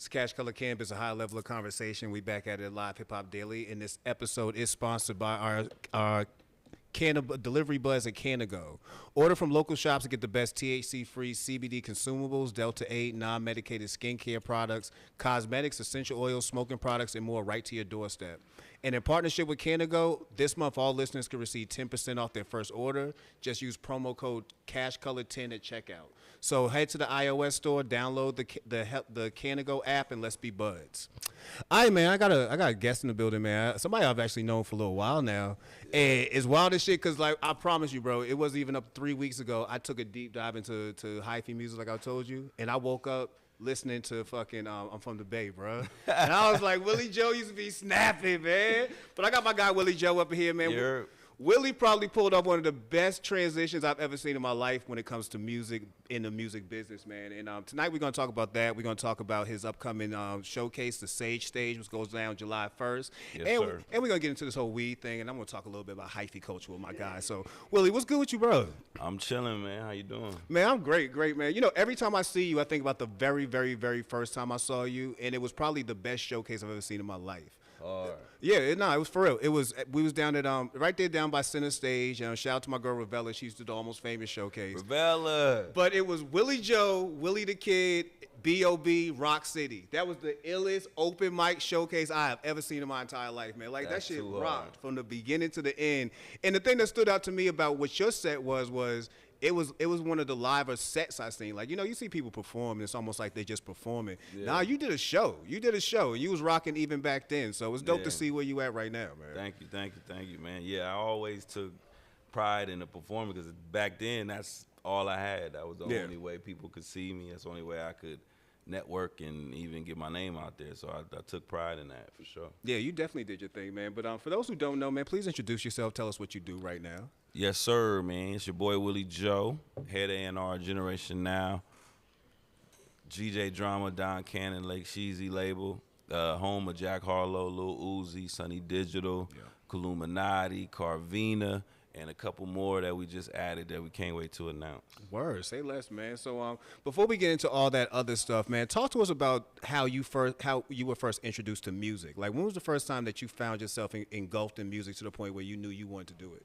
It's CashColorCannabis, a high level of conversation. We back at it live, Hip Hop Daily, and this episode is sponsored by our delivery buzz at Canago. Order from local shops to get the best THC-free CBD consumables, Delta-8 non-medicated skincare products, cosmetics, essential oils, smoking products, and more right to your doorstep. And in partnership with Canago, this month all listeners can receive 10% off their first order. Just use promo code CashColor10 at checkout. So head to the iOS store, download the Canago app, and let's be buds. All right, man, I got a guest in the building, man. Somebody I've actually known for a little while now. And it's wild as shit because, like, I promise you, bro, it wasn't even up 3 weeks ago. I took a deep dive into hyphy music, like I told you, and I woke up listening to fucking I'm from the Bay, bro. And I was like, Willie Joe used to be snapping, man. But I got my guy Willie Joe up here, man. Yeah. Willie probably pulled off one of the best transitions I've ever seen in my life when it comes to music, in the music business, man. And tonight we're going to talk about that. We're going to talk about his upcoming showcase, the Sage Stage, which goes down July 1st. Yes, and, sir. And we're going to get into this whole weed thing, and I'm going to talk a little bit about hyphy culture with my guy. So, Willie, what's good with you, bro? I'm chilling, man. How you doing? Man, I'm great, man. You know, every time I see you, I think about the very, very, very first time I saw you, and it was probably the best showcase I've ever seen in my life. Hard. Yeah, it was for real. We was down at right there down by Center Stage. Shout out to my girl Ravella. She used to do the Almost Famous showcase. Ravella. But it was Willie Joe, Willie the Kid, B.O.B., Rock City. That was the illest open mic showcase I have ever seen in my entire life, man. Like, That's that shit too hard. rocked from the beginning to the end. And the thing that stood out to me about what your set was it was one of the liver sets I seen. Like, you know, you see people perform, and it's almost like they're just performing. Yeah. Nah, you did a show. And you was rocking even back then. So it's dope Yeah. to see where you at right now, man. Thank you, man. Yeah, I always took pride in the performing because back then that's all I had. That was the Yeah. only way people could see me. That's the only way I could network and even get my name out there. So I took pride in that for sure. Yeah, you definitely did your thing, man. But for those who don't know, man, please introduce yourself. Tell us what you do right now. Yes, sir, man. It's your boy Willie Joe, head A&R Generation Now, GJ Drama, Don Cannon, Lake Sheezy label, home of Jack Harlow, Lil Uzi, Sunny Digital, Yeah. Illuminati, Carvina, and a couple more that we just added that we can't wait to announce. Word, say less, man. So before we get into all that other stuff, man, talk to us about how you were first introduced to music. Like, when was the first time that you found yourself engulfed in music to the point where you knew you wanted to do it?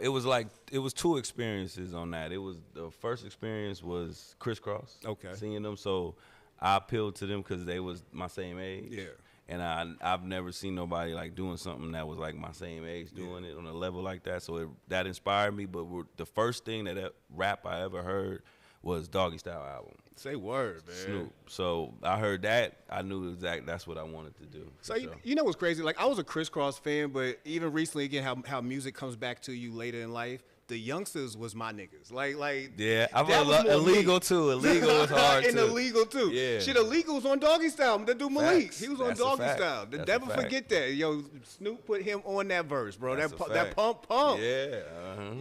It was two experiences on that. It was the first experience was Crisscross. Okay. Seeing them, so I appealed to them because they was my same age. Yeah. And I've never seen nobody like doing something that was like my same age doing it on a level like that. So that inspired me. But the first thing that rap I ever heard was Doggy Style album. Say word, man. Snoop. So I heard that. I knew exactly that's what I wanted to do. So you know what's crazy? Like, I was a Crisscross fan, but even recently, again, how music comes back to you later in life. The youngsters was my niggas. Like Yeah, I'm that was more illegal me. too. Illegal was hard and too. illegal too. Yeah. Shit, illegal was on Doggy Style. The dude Malik, Facts. he was on That's a Doggy fact. Style. That's a Never fact. forget that. Yo, Snoop put him on that verse, bro. That's a That fact. pump. Yeah.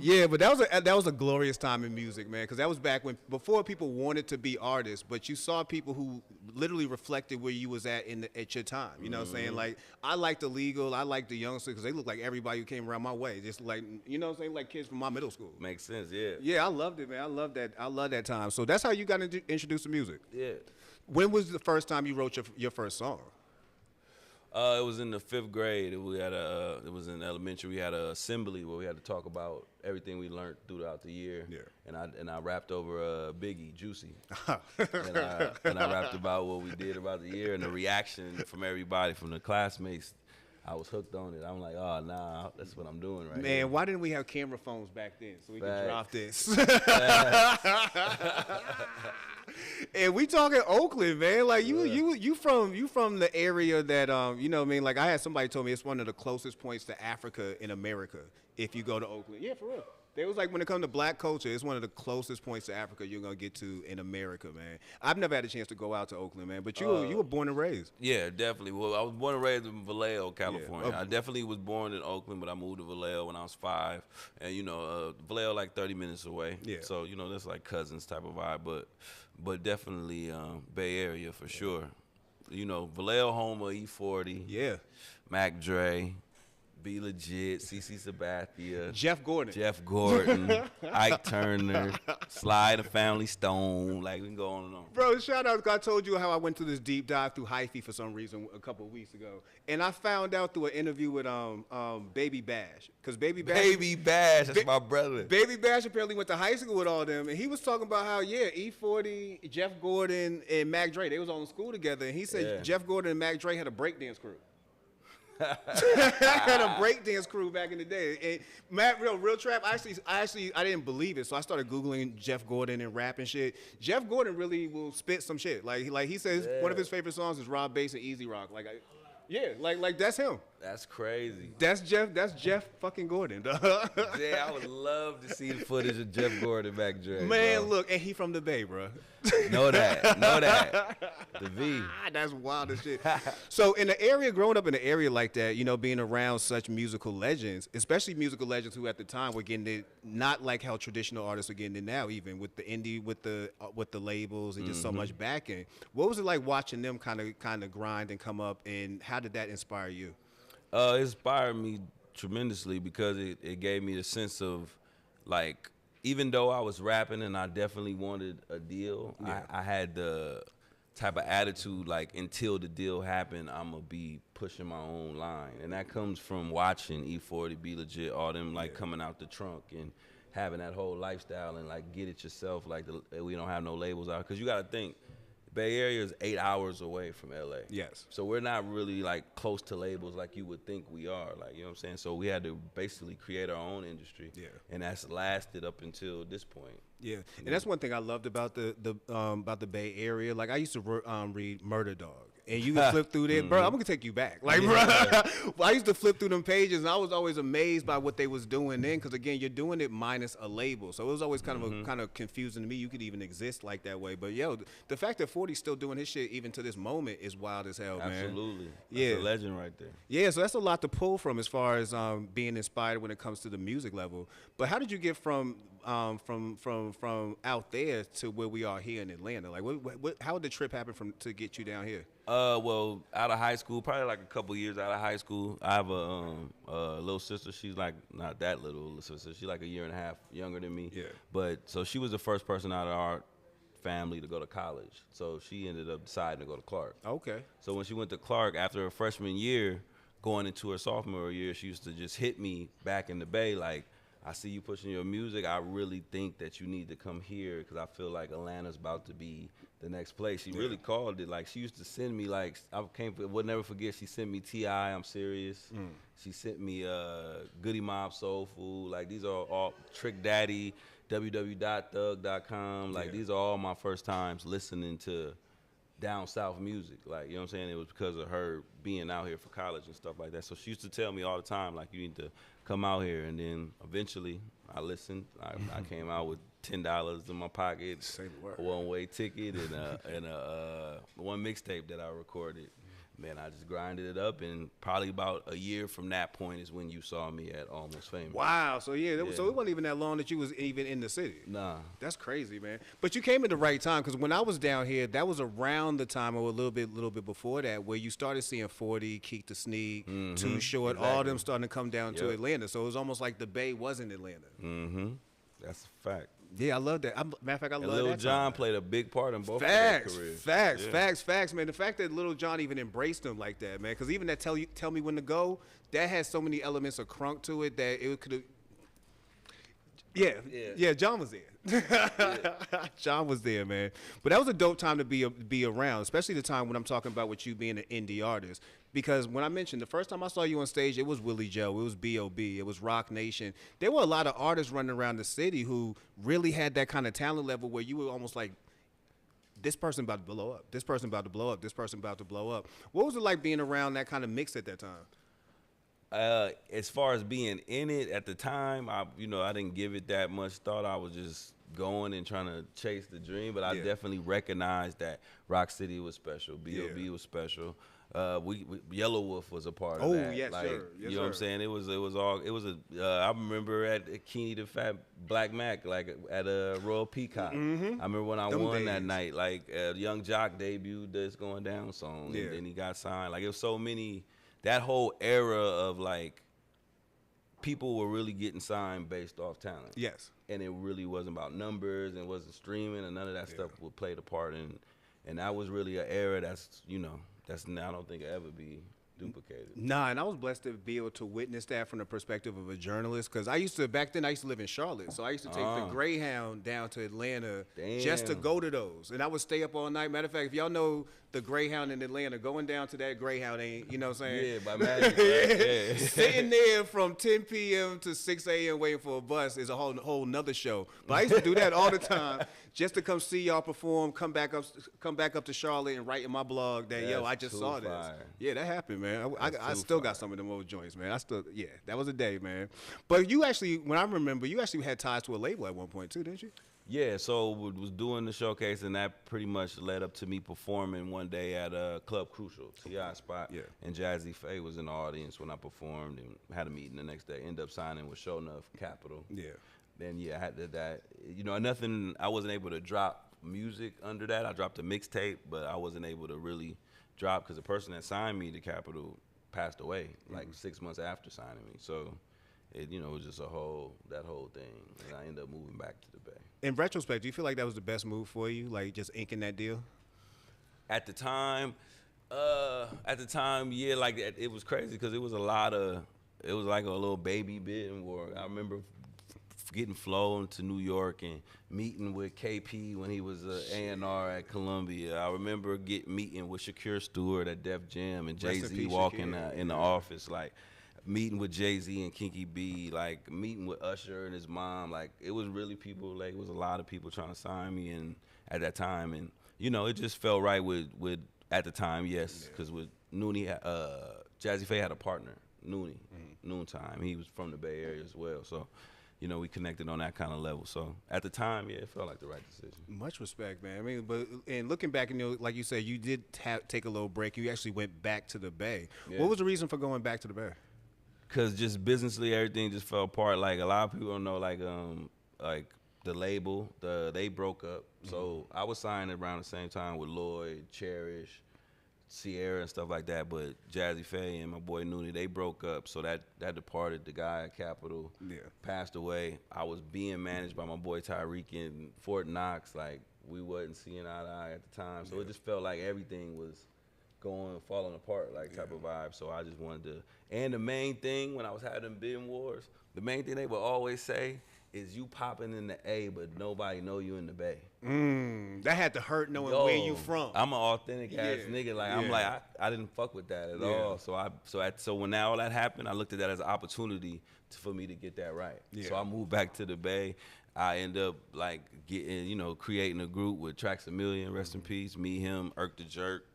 Yeah, but that was a glorious time in music, man, because that was back when before people wanted to be artists, but you saw people who literally reflected where you was at at your time. You know what I'm saying? Like, I liked Illegal, I liked the youngsters because they looked like everybody who came around my way, just like, you know what I'm saying, like kids from my middle school. Makes sense. Yeah. Yeah, I loved it, man. I love that time. So that's how you got introduced to music. Yeah. When was the first time you wrote your first song? It was in the 5th grade. It was in elementary. We had an assembly where we had to talk about everything we learned throughout the year. Yeah. And I rapped over Biggie, Juicy. and I rapped about what we did about the year and the reaction from everybody, from the classmates. I was hooked on it. I'm like, oh, nah, that's what I'm doing right Man, here. why didn't we have camera phones back then so we could Facts. drop this? And we talking Oakland, man. Like, you from the area that you know what I mean? Like, I had somebody told me it's one of the closest points to Africa in America if you go to Oakland. Yeah, for real. They was like, when it comes to black culture, it's one of the closest points to Africa you're gonna get to in America, man. I've never had a chance to go out to Oakland, man. But you were born and raised. Yeah, definitely. Well, I was born and raised in Vallejo, California. Okay. I definitely was born in Oakland, but I moved to Vallejo when I was 5. And, Vallejo like 30 minutes away. Yeah. So, that's like cousins type of vibe. But definitely Bay Area for sure. Vallejo home of E40. Yeah. Mac Dre, Be Legit, CC Sabathia, Jeff Gordon, Ike Turner, Sly the Family Stone. Like, we can go on and on. Bro, shout out. I told you how I went to this deep dive through hyphy for some reason a couple of weeks ago. And I found out through an interview with Baby Bash. Because Baby Bash, that's my brother. Baby Bash apparently went to high school with all them. And he was talking about how, E40, Jeff Gordon, and Mac Dre, they was all in school together. And he said Jeff Gordon and Mac Dre had a breakdance crew. Had a breakdance crew back in the day. And Matt, real trap. I didn't believe it, so I started googling Jeff Gordon and rap and shit. Jeff Gordon really will spit some shit. Like he says, one of his favorite songs is Rob Bass and Easy Rock. Like that's him. That's crazy. That's Jeff fucking Gordon. Yeah, I would love to see the footage of Jeff Gordon back Dre. Man, bro. look, and he from the Bay, bro. Know that. The V. That's wild as shit. So growing up in an area like that, being around such musical legends, especially musical legends who at the time were getting it not like how traditional artists are getting it now, even with the indie, with the labels and just so much backing. What was it like watching them kind of grind and come up, and how did that inspire you? It inspired me tremendously because it gave me the sense of, like, even though I was rapping and I definitely wanted a deal, I had the type of attitude, like, until the deal happened, I'm going to be pushing my own line. And that comes from watching E40, Be Legit, all them, like, coming out the trunk and having that whole lifestyle and, like, get it yourself, like, we don't have no labels out. Because you got to think, Bay Area is 8 hours away from LA. Yes. So we're not really like close to labels like you would think we are. Like, you know what I'm saying? So we had to basically create our own industry. Yeah. And that's lasted up until this point. Yeah. And that's one thing I loved about the Bay Area. Like, I used to read Murder Dog. And you can flip through there, bro. I'm gonna take you back, like, bro. I used to flip through them pages, and I was always amazed by what they was doing then, because again, you're doing it minus a label, so it was always kind of confusing to me. You could even exist like that way, but the fact that 40's still doing his shit even to this moment is wild as hell, man. Absolutely, that's a legend right there. Yeah, so that's a lot to pull from as far as being inspired when it comes to the music level. But how did you get from out there to where we are here in Atlanta? Like, how did the trip happen to get you down here? Well, out of high school, probably like a couple years out of high school, I have a little sister. She's like not that little sister. She's like a year and a half younger than me. Yeah. But so she was the first person out of our family to go to college. So she ended up deciding to go to Clark. Okay. So when she went to Clark after her freshman year, going into her sophomore year, she used to just hit me back in the Bay like, I see you pushing your music. I really think that you need to come here because I feel like Atlanta's about to be the next place. She really called it. Like, she used to send me, like, would never forget, she sent me T.I., I'm Serious. She sent me Goody Mob Soul Food. Like, these are all Trick Daddy, www.thug.com. Like, these are all my first times listening to down south music. Like, you know what I'm saying? It was because of her being out here for college and stuff like that. So she used to tell me all the time, like, you need to come out here. And then eventually I listened. I came out with $10 in my pocket, a one-way ticket, and a one mixtape that I recorded. Man, I just grinded it up, and probably about a year from that point is when you saw me at Almost Famous. Wow. So so it wasn't even that long that you was even in the city. Nah. That's crazy, man. But you came at the right time, because when I was down here, that was around the time, or a little bit before that, where you started seeing 40, Keek the Sneak, Too Short, all them starting to come down to Atlanta. So it was almost like the Bay was in Atlanta. That's a fact. Yeah, I love that. Matter of fact, I love that. Lil Jon played a big part in both of their careers. Facts, man. The fact that Lil Jon even embraced him like that, man, because even that Tell Me When to Go, that has so many elements of crunk to it that it could have. Yeah, Jon was there. Jon was there, man. But that was a dope time to be around, especially the time when I'm talking about with you being an indie artist. Because when I mentioned the first time I saw you on stage, it was Willie Joe, it was B.O.B., it was Rock Nation. There were a lot of artists running around the city who really had that kind of talent level where you were almost like, this person about to blow up, this person about to blow up, this person about to blow up. What was it like being around that kind of mix at that time? As far as being in it at the time, I didn't give it that much thought. I was just going and trying to chase the dream, but I definitely recognized that Rock City was special, B.O.B. was special. Yellow Wolf was a part of that. Oh, yes, like, sir. Yes, you know what I'm saying? I remember at Kenny the Fat Black Mac, like at a Royal Peacock. I remember when I won that night, like Young Jock debuted this Going Down song, and then he got signed. Like, it was so many, that whole era of like people were really getting signed based off talent. Yes. And it really wasn't about numbers and wasn't streaming and none of that stuff would play the part in. And that was really an era that's I don't think it'll ever be duplicated. Nah, and I was blessed to be able to witness that from the perspective of a journalist, because back then I used to live in Charlotte, so I used to take the Greyhound down to Atlanta just to go to those, and I would stay up all night. Matter of fact, if y'all know the Greyhound in Atlanta, going down to that Greyhound ain't, you know what I'm saying? Yeah, by magic. Right? Yeah. Sitting there from 10 p.m. to 6 a.m. waiting for a bus is a whole nother show. But I used to do that all the time just to come see y'all perform, come back up to Charlotte and write in my blog that, yo, I just saw this. Yeah, that happened, man. I still got some of them old joints, man. That was a day, man. But you actually, when I remember, you actually had ties to a label at one point too, didn't you? Yeah, so was doing the showcase, and that pretty much led up to me performing one day at a Club Crucial, T.I. spot. Yeah. And Jazzy Faye was in the audience when I performed and had a meeting the next day. Ended up signing with Show Enough Capital. Yeah. Then, I had that. I wasn't able to drop music under that. I dropped a mixtape, but I wasn't able to really drop because the person that signed me to Capital passed away like 6 months after signing me. So it was just that whole thing, and I ended up moving back to the Bay. In retrospect, do you feel like that was the best move for you, like just inking that deal? At the time, yeah, like it was crazy because it was like a little baby bidding war. I remember getting flown to New York and meeting with KP when he was A&R at Columbia. I remember meeting with Shakur Stewart at Def Jam and Jay-Z walking in the office, like meeting with Jay-Z and Kinky B, like meeting with Usher and his mom. Like it was really people, like it was a lot of people trying to sign me and at that time. And, it just felt right with at the time, yes, because with Noonie, Jazzy Faye had a partner, Noonie, Noontime. He was from the Bay Area as well. So, we connected on that kind of level. So at the time, it felt like the right decision. Much respect, man. I mean, and looking back, like you said, you did take a little break. You actually went back to the Bay. Yeah. What was the reason for going back to the Bay? Cause just businessly, everything just fell apart. Like a lot of people don't know, like the label, they broke up. So I was signed around the same time with Lloyd, Cherish, Sierra, and stuff like that. But Jazzy Faye and my boy Noonie, they broke up. So that departed. The guy at Capitol passed away. I was being managed by my boy Tyreek in Fort Knox. Like we wasn't seeing eye to eye at the time. So it just felt like everything was falling apart, like type of vibe. So I just wanted to. And the main thing when I was having them bidding wars, the main thing they would always say is you popping in the A, but nobody know you in the Bay. That had to hurt knowing where you from. I'm an authentic ass nigga. Like I'm like I didn't fuck with that at all. So when all that happened, I looked at that as an opportunity for me to get that right. Yeah. So I moved back to the Bay. I end up like getting, creating a group with Trax a Million, rest in peace, me, him, Irk the Jerk,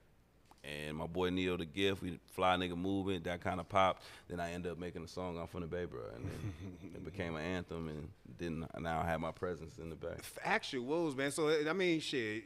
and my boy Neo the Gift. We Fly Nigga Movement, that kind of pop. Then I ended up making a song, I'm from the Bay, bro. And then it became an anthem, and then now I have my presence in the Bay. Actuals, man. So, I mean, shit,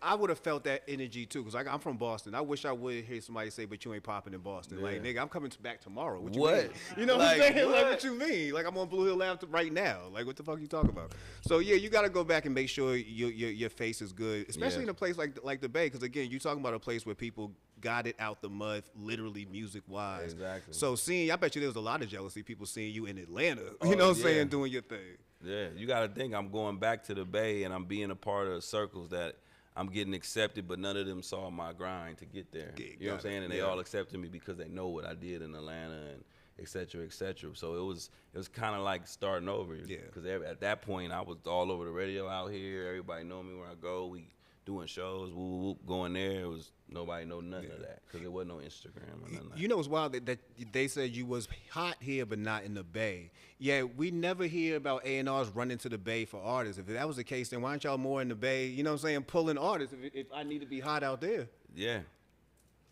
I would have felt that energy, too, because I'm from Boston. I wish I would hear somebody say, but you ain't popping in Boston. Yeah. Like, nigga, I'm coming back tomorrow. What you mean? You know what I'm saying? What? Like, what you mean? Like, I'm on Blue Hill Lab right now. Like, what the fuck you talking about? So, yeah, you got to go back and make sure your face is good, especially in a place like the Bay, because, again, you're talking about a place where people got it out the mud, literally music-wise. Exactly. So I bet you there was a lot of jealousy, people seeing you in Atlanta, you know what I'm saying, doing your thing. Yeah, you got to think I'm going back to the Bay and I'm being a part of circles that I'm getting accepted, but none of them saw my grind to get there. You know what I'm saying? And they all accepted me because they know what I did in Atlanta and et cetera, et cetera. So it was kind of like starting over. Yeah. Because at that point, I was all over the radio out here. Everybody know me where I go. We doing shows, whoop, whoop, going there. It was nobody know nothing of that because there wasn't no Instagram or nothing. You know, it's wild that they said you was hot here but not in the Bay. Yeah, we never hear about A&Rs running to the Bay for artists. If that was the case, then why aren't y'all more in the Bay? You know what I'm saying? Pulling artists if I need to be hot out there. Yeah.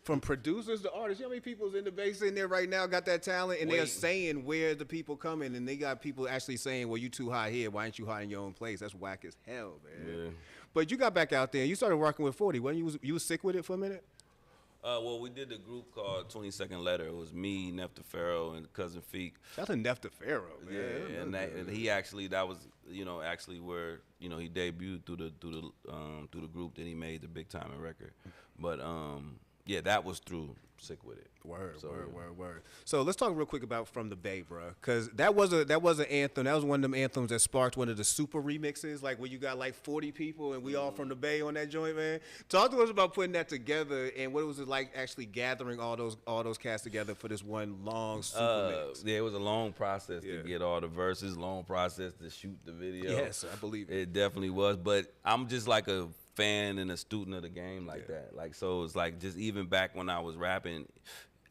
From producers to artists, you know how many people's in the Bay sitting there right now got that talent, and they're saying where the people coming, and they got people actually saying, well, you too hot here. Why ain't you hot in your own place? That's whack as hell, man. Yeah. But you got back out there. You started working with 40. Wasn't you was sick with it for a minute? Well, we did the group called 22nd Letter. It was me, Nefta Pharaoh, and Cousin Feek. Shout out to Nefta Pharaoh, man. Yeah, and he actually, that was, actually where, he debuted through the group. Then he made the Big Time record. But yeah, that was through Sick With It. Word, So, word, yeah. word, word. So let's talk real quick about From the Bay, bro, because that was an anthem. That was one of them anthems that sparked one of the super remixes, like where you got like 40 people and we all from the Bay on that joint, man. Talk to us about putting that together and what it was like actually gathering all those cats together for this one long super mix. Yeah, it was a long process Yeah. to get all the verses, long process to shoot the video. Yes, I believe it. It definitely was, but I'm just like a fan and a student of the game like that. Like, so it's like just even back when I was rapping,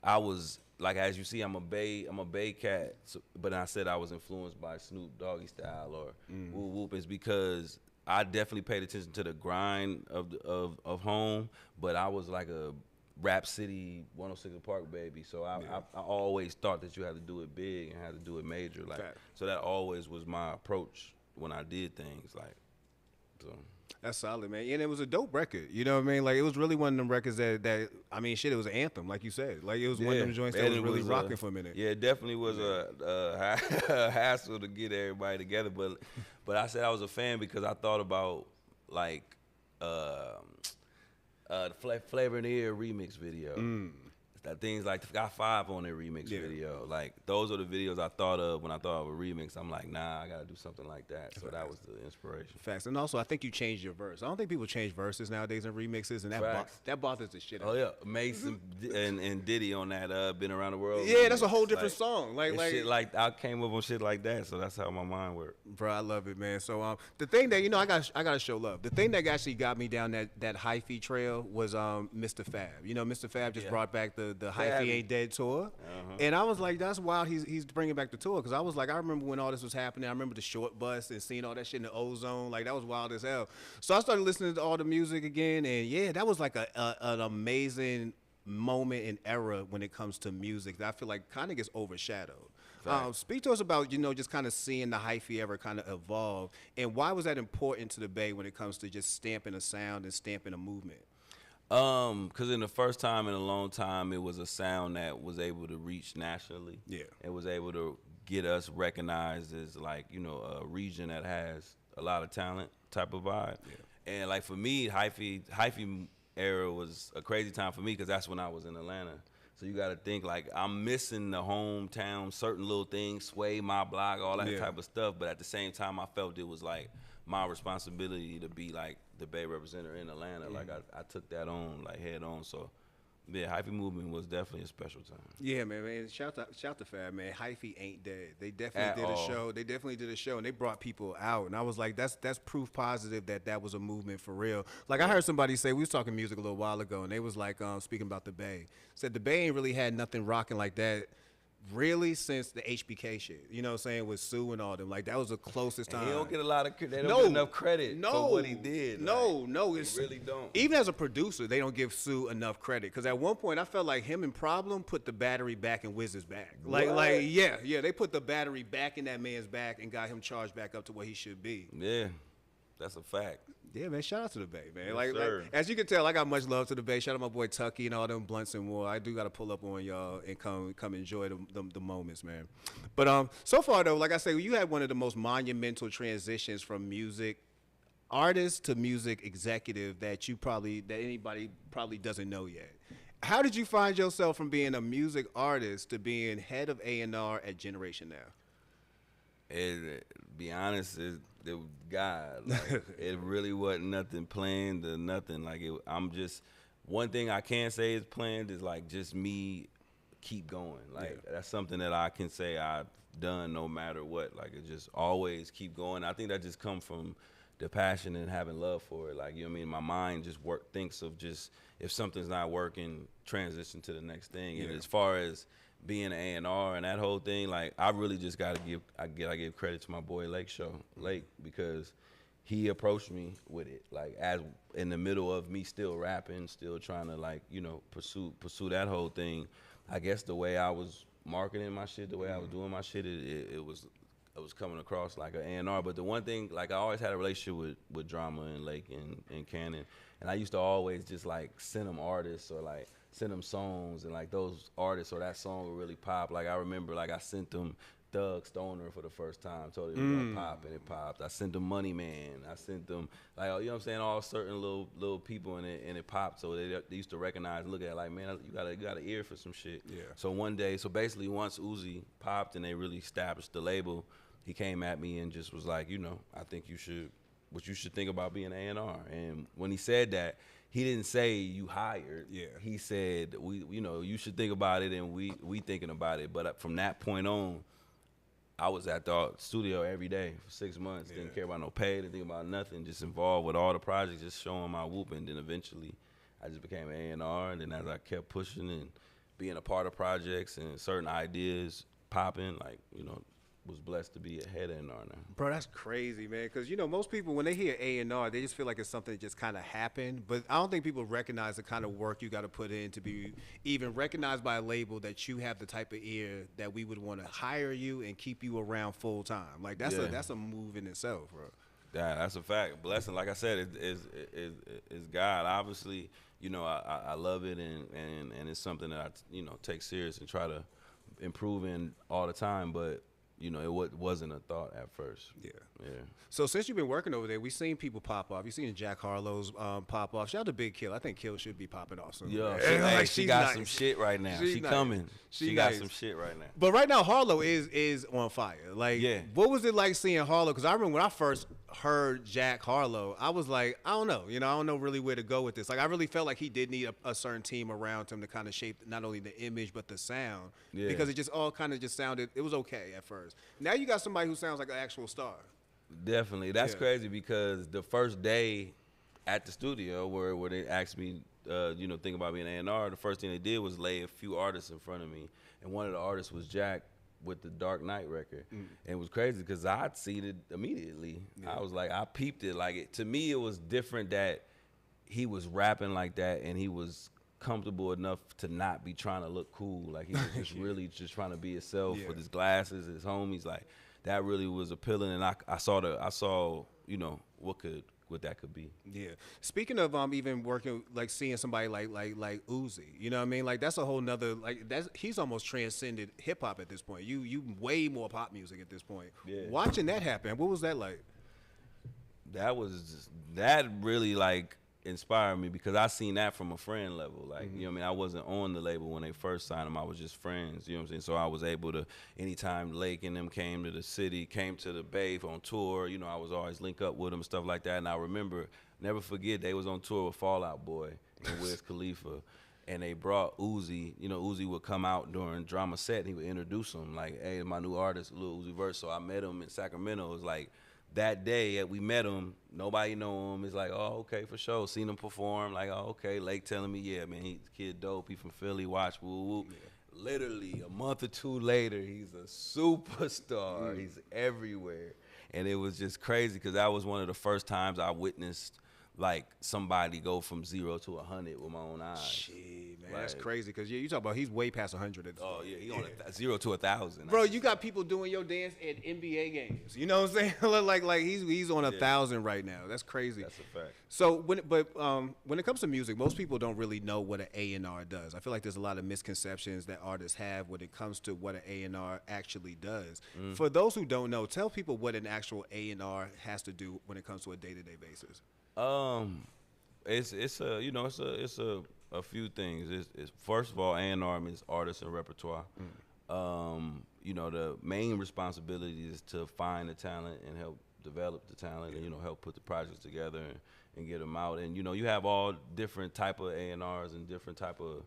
I was like, as you see, I'm a Bay cat, so, but I said I was influenced by Snoop Doggy Style or Woo Whoop is because I definitely paid attention to the grind of home, but I was like a Rap City 106 Park baby, so I always thought that you had to do it big and had to do it major, like Fact. so that always was my approach when I did things, like so. That's solid, man. And it was a dope record. You know what I mean? Like, it was really one of them records that I mean, shit, it was an anthem, like you said. Like, it was one of them joints that and was it really rocking for a minute. Yeah, it definitely was a hassle to get everybody together, but I said I was a fan because I thought about like the Flavor in the Ear remix video. That things like got 5 on their remix video. Like those are the videos I thought of when I thought of a remix. I'm like, nah, I gotta do something like that. So that was the inspiration. Facts. And also, I think you changed your verse. I don't think people change verses nowadays in remixes, and that bothers the shit out Oh of me. yeah, Mason and Diddy on that "Been Around the World." Yeah, that's a whole different like, song. Like shit, like I came up on shit like that, so that's how my mind worked. Bro, I love it, man. So the thing that I gotta show love. The thing that actually got me down that hyphy trail was Mr. Fab. You know, Mr. Fab just brought back the Hyphy Ain't Dead tour, and I was like, that's wild. He's bringing back the tour because I was like, I remember when all this was happening. I remember the short bus and seeing all that shit in the ozone. Like that was wild as hell. So I started listening to all the music again, and yeah, that was like an amazing moment and era when it comes to music that I feel like kind of gets overshadowed. Speak to us about, just kind of seeing the hyphy era kind of evolve, and why was that important to the Bay when it comes to just stamping a sound and stamping a movement? Because in the first time in a long time, it was a sound that was able to reach nationally. Yeah. It was able to get us recognized as like, a region that has a lot of talent type of vibe. Yeah. And like for me, hyphy era was a crazy time for me because that's when I was in Atlanta. So you got to think like I'm missing the hometown, certain little things, Sway, My Block, all that type of stuff. But at the same time, I felt it was like my responsibility to be like the Bay representative in Atlanta. Like I took that on like head on. So yeah, hyphy movement was definitely a special time. Yeah, man. Shout to Fab, man. Hyphy ain't dead. They definitely did a show. They definitely did a show, and they brought people out. And I was like, that's proof positive that was a movement for real. Like I heard somebody say, we was talking music a little while ago, and they was like, speaking about the Bay, said the Bay ain't really had nothing rocking like that really since the HBK shit. You know what I'm saying, with Sue and all them. Like that was the closest time. He don't get a lot of they don't get enough credit for what he did. No, they really don't. Even as a producer, they don't give Sue enough credit. Because at one point, I felt like him and Problem put the battery back in Wiz's back. Yeah, they put the battery back in that man's back and got him charged back up to what he should be. Yeah, that's a fact. Yeah, man. Shout out to the Bay, man. Yes, like as you can tell, I got much love to the Bay. Shout out my boy Tucky and all them blunts and more. I do got to pull up on y'all and come enjoy the moments, man. But so far though, like I say, you had one of the most monumental transitions from music artist to music executive that anybody probably doesn't know yet. How did you find yourself from being a music artist to being head of A&R at Generation Now? Be honest, it was God. Like, it really wasn't nothing planned or nothing. Like I'm just one thing I can say is planned is like just me keep going. Like that's something that I can say I've done no matter what. Like it just always keep going. I think that just come from the passion and having love for it. Like, you know what I mean? My mind just thinks of just if something's not working, transition to the next thing. And as far as being an A&R and that whole thing, like I really just gotta give credit to my boy Lake, because he approached me with it, like as in the middle of me still rapping, still trying to like, pursue that whole thing. I guess the way I was marketing my shit, the way I was doing my shit, it was coming across like an A&R. But the one thing, like I always had a relationship with Drama and Lake and Cannon, and I used to always just like send them artists or like send them songs, and like those artists or that song would really pop. Like I remember, like I sent them Thug Stoner for the first time, told them it was gonna pop, and it popped. I sent them Money Man. I sent them like, you know what I'm saying, all certain little people, and it popped. So they used to recognize and look at it like, man, you got an ear for some shit. Yeah. So one day, so basically once Uzi popped and they really established the label, he came at me and just was like, I think you should think about being A&R. And when he said that, he didn't say you hired. Yeah. He said you should think about it, and we thinking about it. But from that point on, I was at the studio every day for 6 months. Didn't care about no pay, didn't think about nothing. Just involved with all the projects, just showing my whoop. And then eventually, I just became an A&R. And then as I kept pushing and being a part of projects and certain ideas popping, was blessed to be a head A&R now. Bro, that's crazy, man. Because most people, when they hear A&R, they just feel like it's something that just kind of happened. But I don't think people recognize the kind of work you got to put in to be even recognized by a label that you have the type of ear that we would want to hire you and keep you around full time. Like that's a move in itself, bro. Yeah, that's a fact. Blessing, like I said, is God. Obviously, I love it, and it's something that I take serious and try to improve in all the time. But it wasn't a thought at first. Yeah. Yeah. So since you've been working over there, we've seen people pop off. You've seen Jack Harlow's pop off. Shout out to Big Kill. I think Kill should be popping off soon. Yeah, she got some shit right now. She nice. coming. She got nice. some shit right now. But right now, Harlow is on fire. Like, what was it like seeing Harlow? Because I remember when I first heard Jack Harlow, I was like, I don't know. I don't know really where to go with this. Like, I really felt like he did need a certain team around him to kind of shape not only the image, but the sound. Yeah. Because it just all kind of just sounded, it was okay at first. Now you got somebody who sounds like an actual star. Definitely. That's crazy because the first day at the studio where they asked me, think about being an A&R, the first thing they did was lay a few artists in front of me. And one of the artists was Jack with the Dark Knight record. And it was crazy because I'd seen it immediately. Yeah. I was like, I peeped it. Like, to me, it was different that he was rapping like that and he was comfortable enough to not be trying to look cool. Like, he was just really just trying to be himself with his glasses, his homies. Like, that really was appealing, and I saw what that could be. Yeah. Speaking of even working, like seeing somebody like Uzi, you know what I mean? Like that's a whole nother, like he's almost transcended hip hop at this point. You way more pop music at this point. Yeah. Watching that happen, what was that like? That really like inspired me because I seen that from a friend level. Like, you know what I mean? I wasn't on the label when they first signed him. I was just friends, you know what I'm saying? So I was able to, anytime Lake and them came to the city, came to the Bay on tour, I was always link up with them, stuff like that. And I remember, never forget, they was on tour with Fall Out Boy and Wiz Khalifa. And they brought Uzi. Uzi would come out during drama set and he would introduce him. Like, hey, my new artist, Lil Uzi Vert. So I met him in Sacramento. It was like, that day we met him, nobody know him. It's like, oh, okay, for sure. Seen him perform. Like, oh, okay. Lake telling me, yeah, man, he's kid dope. He from Philly. Watch, woo woo. Yeah. Literally a month or two later, he's a superstar. He's everywhere, and it was just crazy because that was one of the first times I witnessed like somebody go from 0 to 100 with my own eyes. Shit, man, that's crazy. Cause you talk about he's way past 100. Oh yeah, he on 0 to 1,000. Bro, you got people doing your dance at NBA games. You know what I'm saying? like he's on 1,000 right now. That's crazy. That's a fact. So when it comes to music, most people don't really know what an A&R does. I feel like there's a lot of misconceptions that artists have when it comes to what an A&R actually does. For those who don't know, tell people what an actual A&R has to do when it comes to a day-to-day basis. It's a few things. It's first of all, A&R means artist and repertoire. The main responsibility is to find the talent and help develop the talent and help put the projects together and get them out. And you have all different type of A&Rs and different type of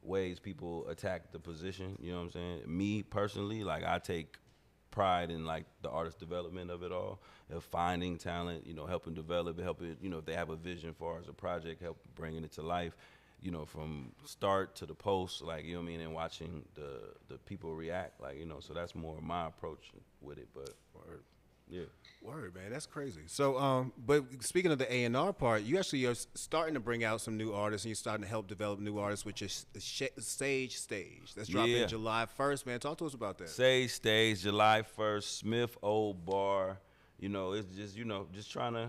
ways people attack the position. You know what I'm saying? Me personally, like I take pride in like the artist development of it all, of finding talent, helping develop it, helping, if they have a vision for as a project, help bringing it to life, from start to the post, like, you know what I mean, and watching the people react, like, so that's more my approach with it, but yeah. Word, man, that's crazy. So, but speaking of the A&R part, you actually are starting to bring out some new artists, and you're starting to help develop new artists with your Sage. That's dropping July 1st, man. Talk to us about that. Sage, July 1st, Smith Old Bar. It's just, just trying to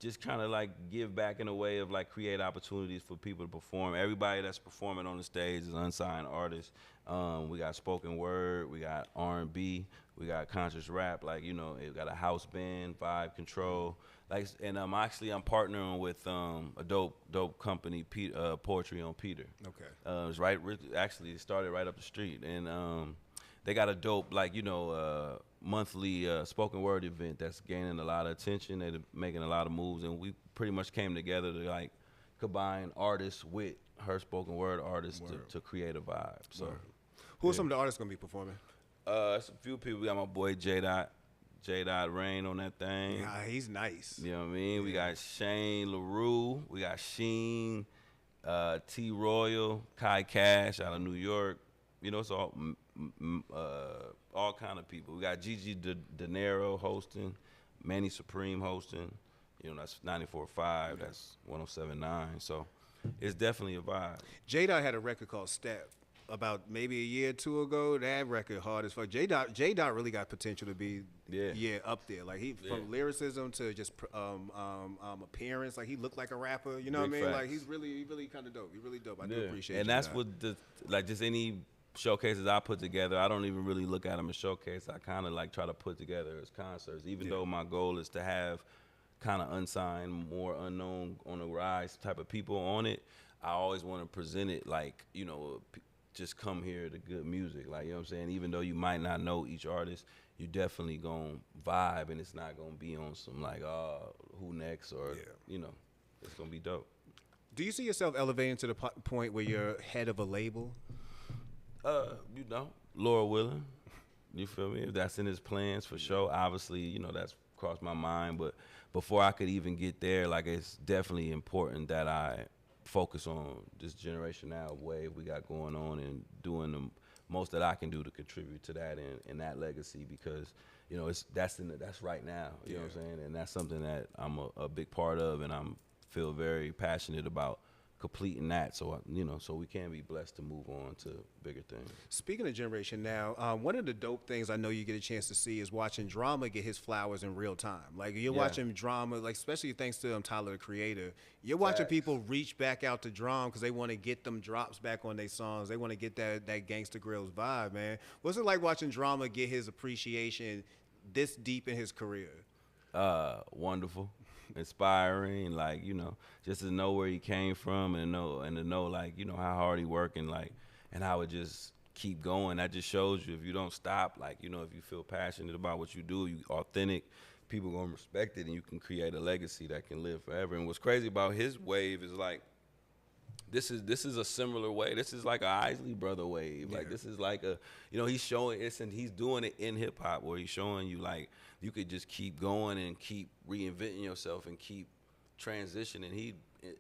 just kind of like give back in a way of like create opportunities for people to perform. Everybody that's performing on the stage is unsigned artists. We got spoken word, we got R&B, we got conscious rap. Like we got a house band, Vibe Control. Like, and I'm partnering with a dope company, Poetry on Peter. Okay. It's actually it started right up the street, and they got a dope monthly spoken word event that's gaining a lot of attention. They're making a lot of moves, and we pretty much came together to like combine artists with her spoken word artists to create a vibe. So, who are some of the artists gonna be performing? It's a few people. We got my boy J Dot Rain on that thing. Yeah, he's nice. You know what I mean? Yeah. We got Shane LaRue. We got Sheen, T Royal, Kai Cash out of New York. It's all kind of people. We got Gigi De Niro hosting, Manny Supreme hosting. That's 94.5. That's 107.9. So it's definitely a vibe. J-Dot had a record called Step about maybe a year or two ago. That record hard as fuck. J-Dot really got potential to be up there. Like from lyricism to just appearance. Like he looked like a rapper. You know what I mean? Facts. Like he really kind of dope. He really dope. I do appreciate. And that's what just any showcases I put together, I don't even really look at them as showcase. I kind of like try to put together as concerts, even though my goal is to have kind of unsigned, more unknown, on the rise type of people on it. I always want to present it like, just come here to good music. Like, what I'm saying? Even though you might not know each artist, you definitely going to vibe, and it's not going to be on some like, who next, or, it's going to be dope. Do you see yourself elevating to the point where you're head of a label? Laura willing, you feel me? If that's in his plans, for sure. Obviously, that's crossed my mind. But before I could even get there, like, it's definitely important that I focus on this Generation Now wave we got going on and doing the most that I can do to contribute to that and that legacy, because that's right now. You know what I'm saying? And that's something that I'm a big part of, and I'm feel very passionate about completing that, so so we can be blessed to move on to bigger things. Speaking of Generation Now, one of the dope things I know you get a chance to see is watching Drama get his flowers in real time. Like you're watching Drama, like especially thanks to Tyler the Creator. You're watching people reach back out to Drama because they want to get them drops back on their songs. They want to get that Gangsta Grills vibe, man. What's it like watching Drama get his appreciation this deep in his career? Wonderful. Inspiring, like, just to know where he came from and to know like, how hard he worked and how it just keep going. That just shows you if you don't stop, like, if you feel passionate about what you do, you authentic, people gonna respect it, and you can create a legacy that can live forever. And what's crazy about his wave is like, this is a similar way. This is like a Isley Brother wave. Like this is like a, he's showing it, and he's doing it in hip hop, where he's showing you like you could just keep going and keep reinventing yourself and keep transitioning.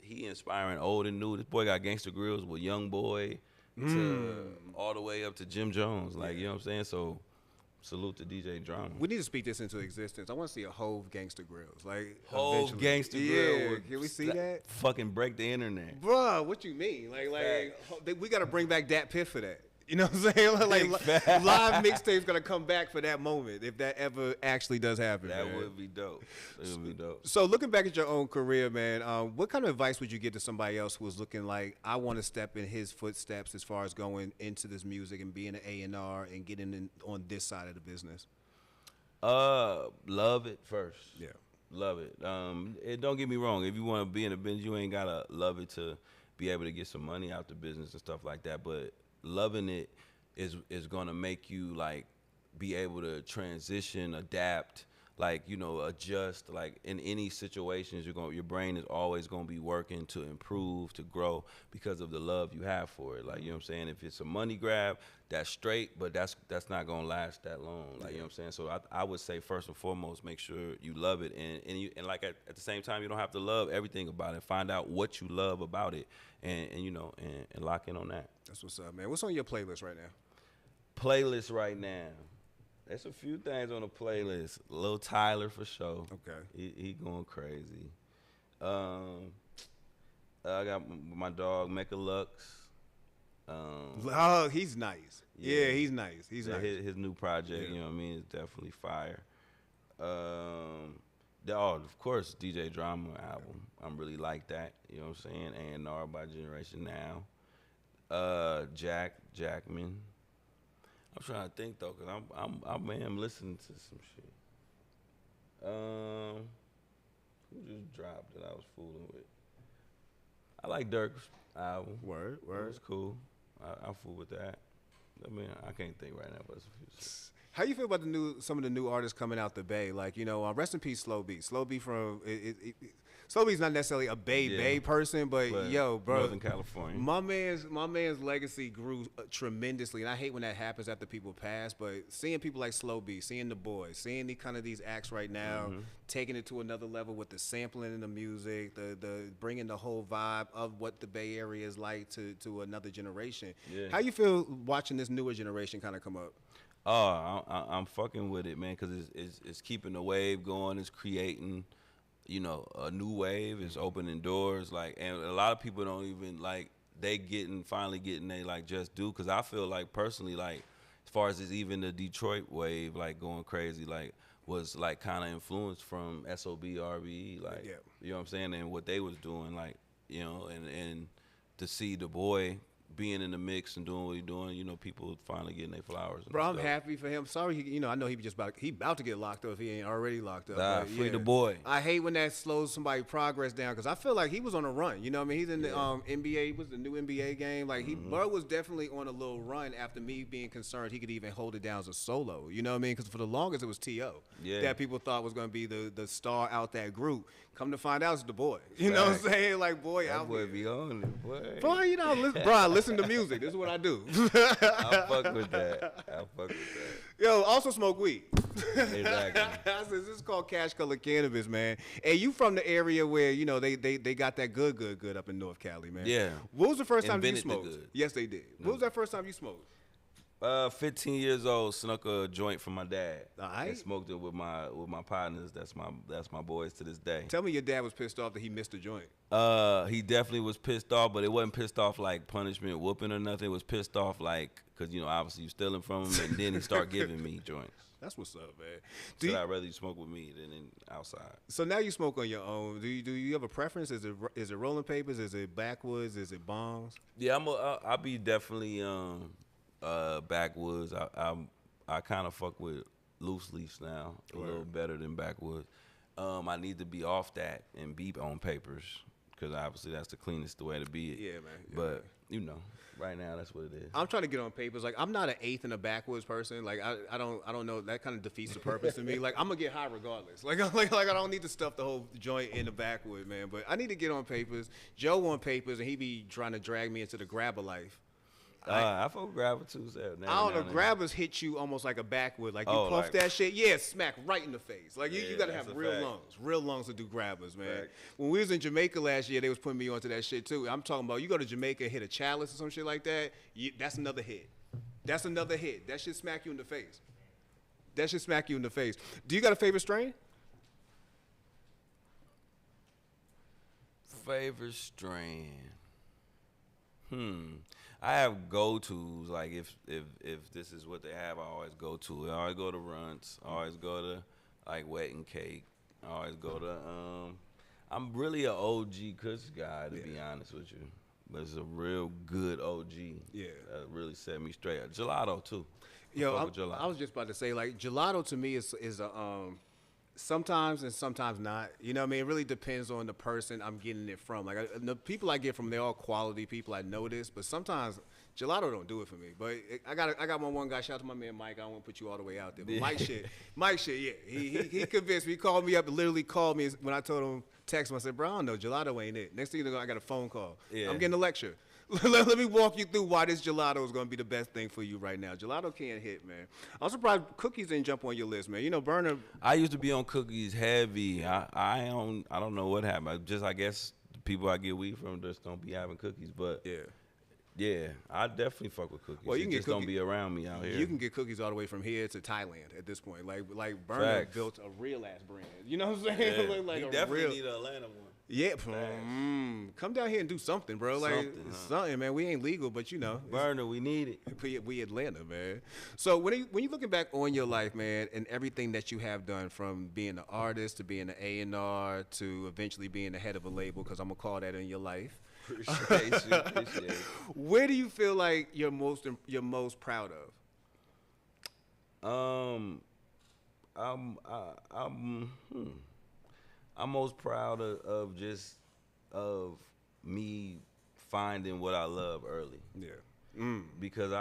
He inspiring old and new. This boy got Gangsta Grills with Young Boy to all the way up to Jim Jones. Like you know what I'm saying? So salute to DJ Drama. We need to speak this into existence. I want to see a Hove Gangsta Grills. Like Hove Gangsta Grills. Yeah, can we see that? Fucking break the internet. Bruh, what you mean? Like we got to bring back Dat Piff for that. You know what I'm saying? Like live mixtape's gonna come back for that moment if that ever actually does happen. That would be dope. It would be dope. So looking back at your own career, man, what kind of advice would you give to somebody else who was looking like, I want to step in his footsteps as far as going into this music and being an A&R and getting in on this side of the business? Love it first. Yeah. Love it. Don't get me wrong. If you want to be in a business, you ain't gotta love it to be able to get some money out the business and stuff like that. But loving it is gonna make you like be able to transition, adapt, like adjust. Like in any situations, your brain is always gonna be working to improve, to grow, because of the love you have for it. Like you know what I'm saying. If it's a money grab, that's straight, but that's not gonna last that long. Like you know what I'm saying. So I would say first and foremost, make sure you love it, and like at the same time, you don't have to love everything about it. Find out what you love about it, and lock in on that. That's what's up, man. What's on your playlist right now? Playlist right now. There's a few things on the playlist. Lil Tyler for sure. Okay. He going crazy. I got my dog Mecca Lux. Oh, he's nice. Yeah, he's nice. He's nice. His new project, you know what I mean, is definitely fire. Of course, DJ Drama album. I'm really like that. You know what I'm saying? A&R by Generation Now. Jackman. I'm trying to think though, cause I'm listening to some shit. Who just dropped that I was fooling with? I like Dirk's album. Word. It was cool. I fool with that. I mean, I can't think right now, but it's a few shit. How you feel about some of the new artists coming out the Bay? Like, rest in peace, Slow B. Slow B Slow B's not necessarily a Bay person, but yo, bro, Northern California. My man's legacy grew tremendously, and I hate when that happens after people pass. But seeing people like Slow B, seeing the boys, seeing these acts right now, taking it to another level with the sampling in the music, the bringing the whole vibe of what the Bay Area is like to another generation. Yeah. How you feel watching this newer generation kind of come up? Oh, I'm fucking with it, man, because it's keeping the wave going. It's creating, a new wave. It's opening doors. Like, and a lot of people don't even, like, they finally getting they, like, just do. Because I feel like, personally, like, as far as it's even the Detroit wave, like, going crazy, like, was, like, kind of influenced from SOB, RBE, like, you know what I'm saying? And what they was doing, like, and to see the boy being in the mix and doing what he's doing, people finally getting their flowers. Bro, I'm happy for him. Sorry, I know he about to get locked up if he ain't already locked up. Nah, free the boy. I hate when that slows somebody's progress down because I feel like he was on a run. You know what I mean? He's in the NBA, was the new NBA game. Like, Bro was definitely on a little run after me being concerned he could even hold it down as a solo. You know what I mean? Because for the longest it was T.O. that people thought was going to be the star out that group. Come to find out, it's the boy. You know what I'm saying? Like, boy, that out boy here. Be on it, boy. Bro, I listen to music. This is what I do. I fuck with that. Yo, also smoke weed. Exactly. This is called CashColorCannabis, man. And you from the area where, they got that good up in North Cali, man. Yeah. What was the first time Invented you smoked? the good. Yes, they did. What was that first time you smoked? 15 years old, snuck a joint from my dad. All right. And smoked it with my partners. That's my boys to this day. Tell me your dad was pissed off that he missed a joint. He definitely was pissed off, but it wasn't pissed off like punishment, whooping or nothing. It was pissed off like, because, obviously you stealing from him, and then he start giving me joints. That's what's up, man. I'd rather you smoke with me than outside. So now you smoke on your own. Do you have a preference? Is it rolling papers? Is it backwoods? Is it bongs? Yeah, I'll be definitely backwoods. I kind of fuck with loose leafs now a little better than backwoods. I need to be off that and be on papers because obviously that's the cleanest way to be. Yeah, man. But right now that's what it is. I'm trying to get on papers. Like, I'm not an eighth and a backwoods person. Like, I don't know. That kind of defeats the purpose to me. Like, I'm gonna get high regardless. Like I don't need to stuff the whole joint in the backwood, man. But I need to get on papers. Joe on papers, and he be trying to drag me into the grabber life. I fuck with grabber too. I don't know. Grabbers hit you almost like a backwood. Like, you puff that shit, smack right in the face. Like, you got to have real lungs to do grabbers, man. Fact. When we was in Jamaica last year, they was putting me onto that shit too. I'm talking about, you go to Jamaica, hit a chalice or some shit like that, that's another hit. That's another hit. That shit smack you in the face. Do you got a favorite strain? Favorite strain? I have go-tos. Like, if this is what they have, I always go to it. I always go to Runts. I always go to, like, Wet and Cake. I always go to, I'm really an OG Kush guy, to be honest with you. But it's a real good OG. Yeah. That really set me straight. Gelato, too. Yo, I was just about to say, like, gelato to me is a, sometimes and sometimes not. You know what I mean? It really depends on the person I'm getting it from. Like, the people I get from, they're all quality people. I know this, but sometimes gelato don't do it for me. But I got my one guy. Shout out to my man Mike. I don't want to put you all the way out there. But Mike shit, yeah. He convinced me. He called me up and literally called me when I told him, text him. I said, bro, I don't know. Gelato ain't it. Next thing you know, I got a phone call. Yeah. I'm getting a lecture. Let me walk you through why this gelato is going to be the best thing for you right now. Gelato can't hit, man. I'm surprised cookies didn't jump on your list, man. Burner. I used to be on cookies heavy. I don't know what happened. I guess the people I get weed from just don't be having cookies. But yeah, I definitely fuck with cookies. Well, you can just don't be around me out here. You can get cookies all the way from here to Thailand at this point. Like Burner built a real ass brand. You know what I'm saying? Yeah. Like he definitely need an Atlanta one. Yeah, come down here and do something, bro. Like something, man. We ain't legal, but you know, Burner, we need it. we Atlanta, man. So when you looking back on your life, man, and everything that you have done, from being an artist to being an A&R to eventually being the head of a label, because I'm gonna call that in your life. Appreciate you. Appreciate it. Where do you feel like you're most proud of? I'm most proud of just of me finding what I love early. Yeah. Because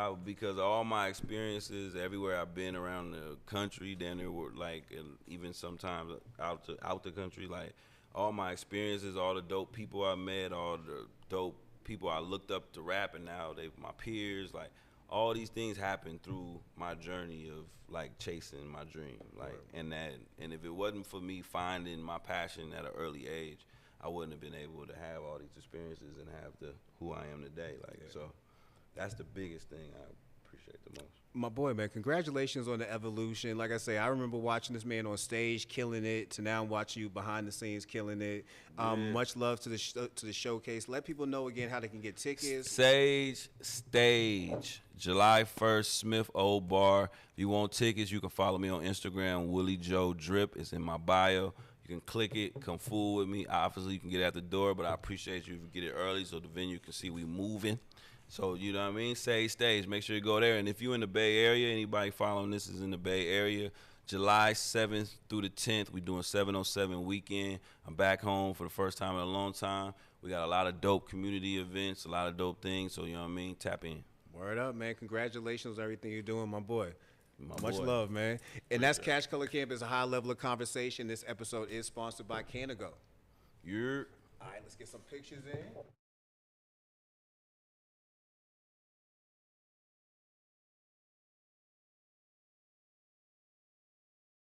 all my experiences everywhere I've been around the country, then there were like, and even sometimes out the country, like all my experiences, all the dope people I met, all the dope people I looked up to rap, and now they my peers, like all these things happened through my journey of like chasing my dream, like and if it wasn't for me finding my passion at an early age, I wouldn't have been able to have all these experiences and have who I am today. Like so, that's the biggest thing I appreciate the most. My boy, man, congratulations on the evolution. Like I say, I remember watching this man on stage killing it, to now watching you behind the scenes killing it. Much love to the showcase. Let people know again how they can get tickets. Sage Stage, July 1st, Smith Old Bar. If you want tickets, you can follow me on Instagram, Willie Joe Drip. It's in my bio. You can click it, come fool with me. Obviously, you can get at the door, but I appreciate you if you get it early so the venue can see we moving. So, you know what I mean? Sage Stage. Make sure you go there. And if you're in the Bay Area, anybody following this is in the Bay Area, July 7th through the 10th, we're doing 707 weekend. I'm back home for the first time in a long time. We got a lot of dope community events, a lot of dope things. So, you know what I mean? Tap in. Word up, man. Congratulations on everything you're doing, my boy. Much boy. love, man. And that's Cash Color Campus, a high level of conversation. This episode is sponsored by Canago. You're... All right, let's get some pictures in.